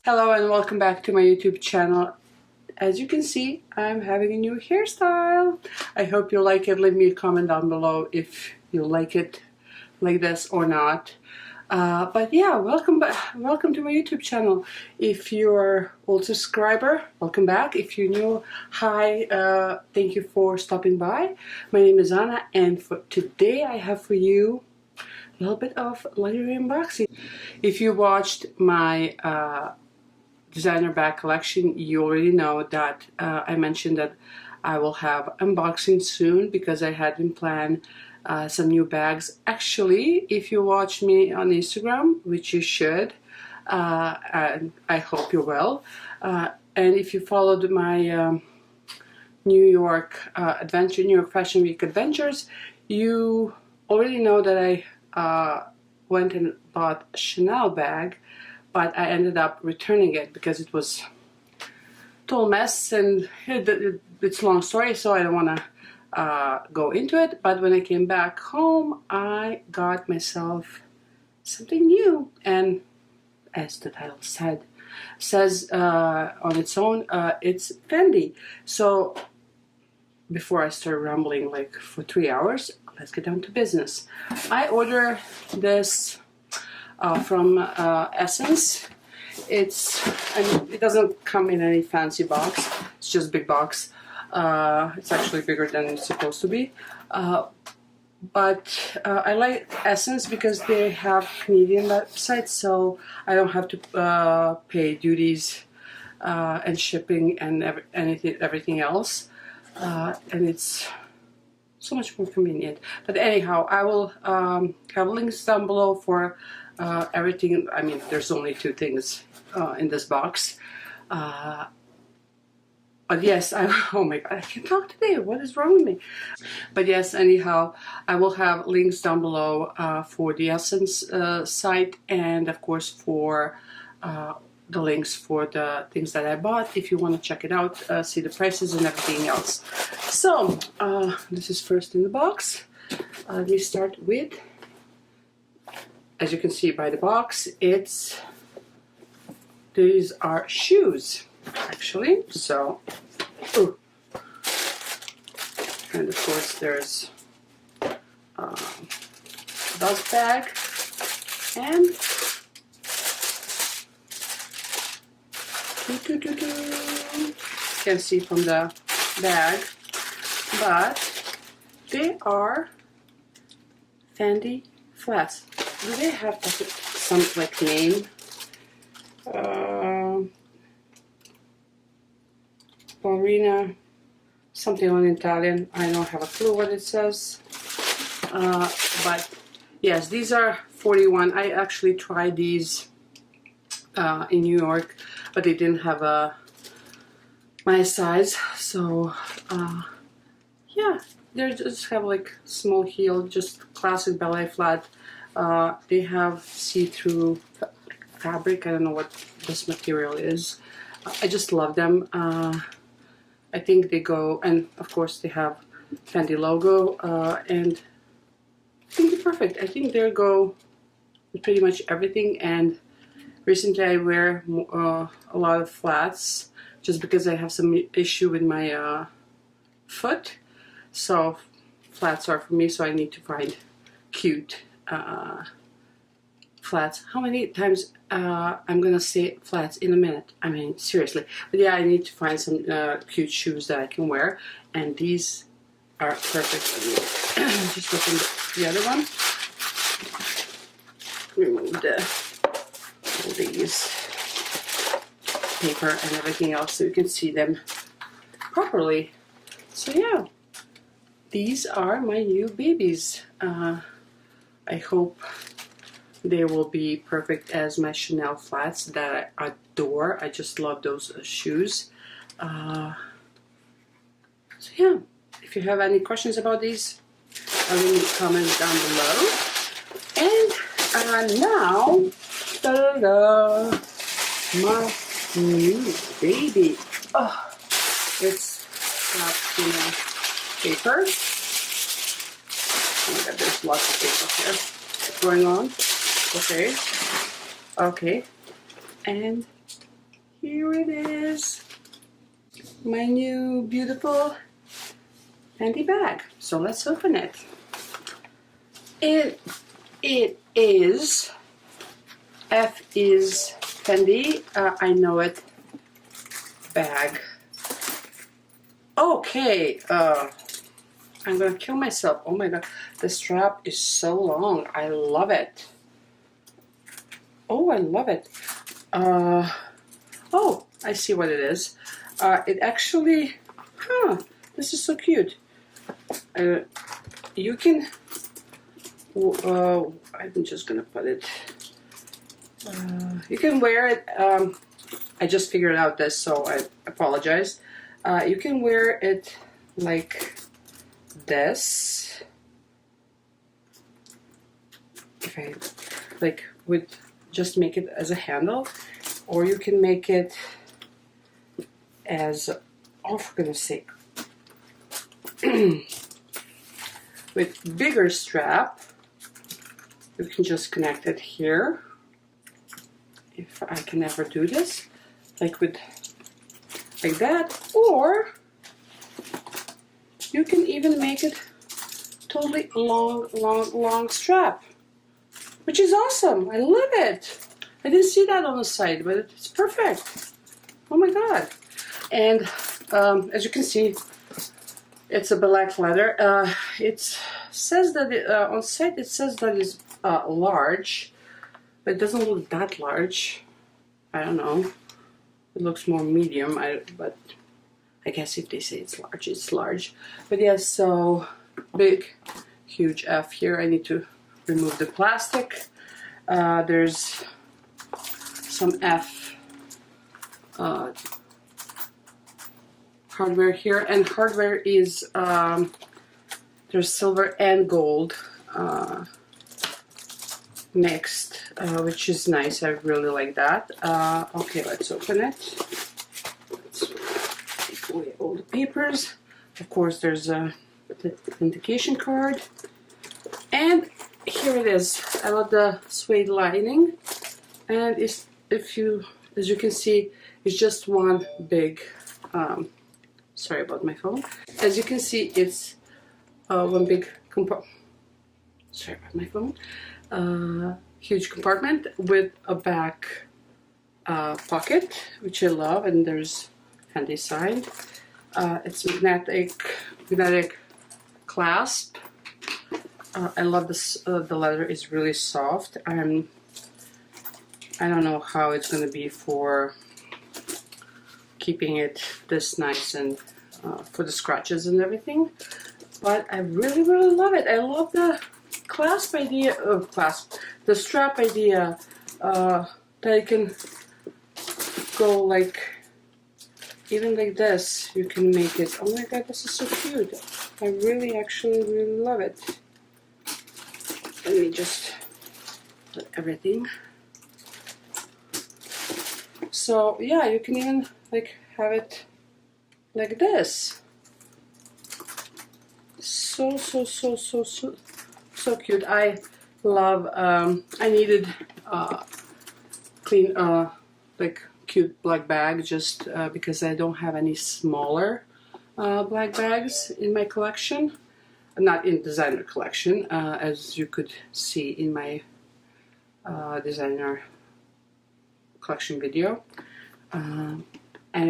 Hello and welcome back to my YouTube channel. As you can see, I'm having a new hairstyle. I hope you like it. Leave me a comment down below if you like it like this or not. But yeah, welcome to my YouTube channel. If you're old subscriber, welcome back. If you're new, hi, thank you for stopping by. My name is Anna, and for today I have for you a little bit of lingerie unboxing. If you watched my designer bag collection, you already know that I mentioned that I will have unboxing soon because I had been planned some new bags. Actually, if you watch me on Instagram, which you should, and I hope you will, and if you followed my New York Fashion Week adventures, you already know that I went and bought a Chanel bag, but I ended up returning it because it was a total mess, and it's a long story, so I don't want to go into it. But when I came back home, I got myself something new, and as the title says on its own, it's Fendi. So before I start rambling like for 3 hours, let's get down to business. I ordered this from Essence. It doesn't come in any fancy box. It's just big box. It's actually bigger than it's supposed to be. But I like Essence because they have Canadian websites, so I don't have to pay duties and shipping and everything else. And it's so much more convenient. But anyhow, I will have links down below for everything. I mean, there's only 2 things in this box. But yes, oh my god, I can't talk today. What is wrong with me? But yes, anyhow, I will have links down below for the Essence site, and of course for the links for the things that I bought if you want to check it out, see the prices and everything else. So this is first in the box. Let me start with, as you can see by the box, these are shoes actually. So and of course there's dust bag and can't see from the bag, but they are Fendi flats. Do they have some like name? Ballerina, something on Italian. I don't have a clue what it says. But yes, these are 41. I actually tried these in New York, but they didn't have my size. So yeah, they just have like small heel, just classic ballet flat. They have see-through fabric. I don't know what this material is. I just love them. I think they go, and of course they have Fendi logo, and I think they're perfect. I think they go with pretty much everything. And recently I wear a lot of flats just because I have some issue with my foot. So flats are for me, so I need to find cute flats. How many times I'm gonna say flats in a minute? I mean, seriously. But yeah, I need to find some cute shoes that I can wear, and these are perfect for me. Just looking at the other one. Remove all these paper and everything else so you can see them properly. So yeah, these are my new babies. I hope they will be perfect as my Chanel flats that I adore. I just love those shoes. So yeah, if you have any questions about these, leave me comments down below. And now, ta-da, my new baby. Oh, it's got, paper. Oh my god, there's lots of paper here going on. Okay. And here it is. My new beautiful Fendi bag. So let's open it. It is F is Fendi. I know it. Bag. Okay. I'm gonna kill myself. Oh my god, the strap is so long. I love it. Oh, I love it. Oh, I see what it is. It actually, this is so cute. You can, I'm just gonna put it, you can wear it, I just figured out this, so I apologize. You can wear it like this. If I, like, with, just make it as a handle, or you can make it as, oh, for goodness sake, with bigger strap. You can just connect it here, if I can ever do this, like with, like that, or you can even make it totally long strap, which is awesome. I love it. I didn't see that on the side, but it's perfect. Oh my god. And as you can see, it's a black leather. It says that on site it says that it's large, but it doesn't look that large. I don't know. It looks more medium. But I guess if they say it's large, it's large. But yeah, so big, huge F here. I need to remove the plastic. There's some F hardware here, and hardware is there's silver and gold mixed, which is nice. I really like that. Okay, let's open it. Let's take away all the papers. Of course, there's a authentication card, and here it is. I love the suede lining, and it's, if you, as you can see, it's just one big. Sorry about my phone. As you can see, it's one big compartment. Sorry about my phone. Huge compartment with a back pocket, which I love, and there's Fendi sign. It's magnetic clasp. I love this. The leather is really soft. I don't know how it's gonna be for keeping it this nice and for the scratches and everything, but I really love it. I love the clasp idea of the strap idea, that I can go like, even like this, you can make it. Oh my god, this is so cute. I actually really love it. Let me just put everything. So yeah, you can even like have it like this. So cute. I love. I needed clean, like cute black bag, just because I don't have any smaller black bags in my collection. Not in designer collection, as you could see in my designer collection video. And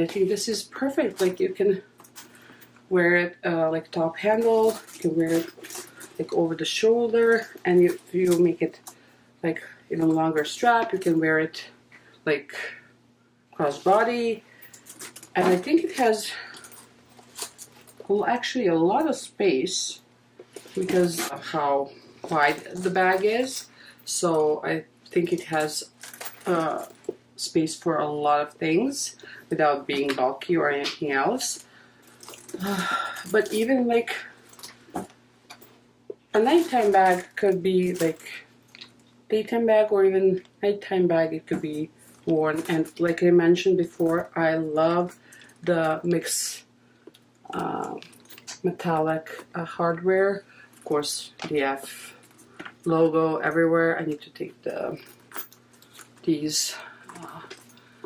I think this is perfect. Like, you can wear it like top handle, you can wear it like over the shoulder, and if you make it like even longer strap, you can wear it like crossbody. And I think it has actually a lot of space because of how wide the bag is. So I think it has space for a lot of things without being bulky or anything else. But even like a nighttime bag could be like daytime bag, or even nighttime bag, it could be worn. And like I mentioned before, I love the mixed metallic hardware. Of course, the F logo everywhere. I need to take these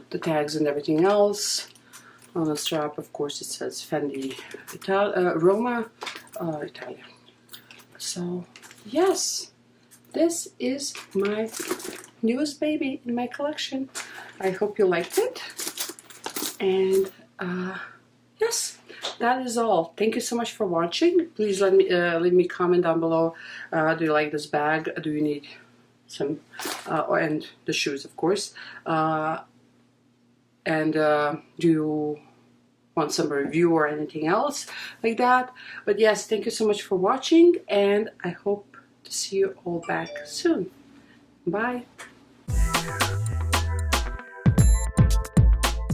the tags and everything else. On the strap, of course, it says Fendi Roma Italia. So yes, this is my newest baby in my collection. I hope you liked it. And yes, that is all. Thank you so much for watching. Please let me leave me a comment down below. Do you like this bag? Do you need some and the shoes, of course, and do you want some review or anything else like that? But yes, thank you so much for watching, and I hope to see you all back soon. Bye.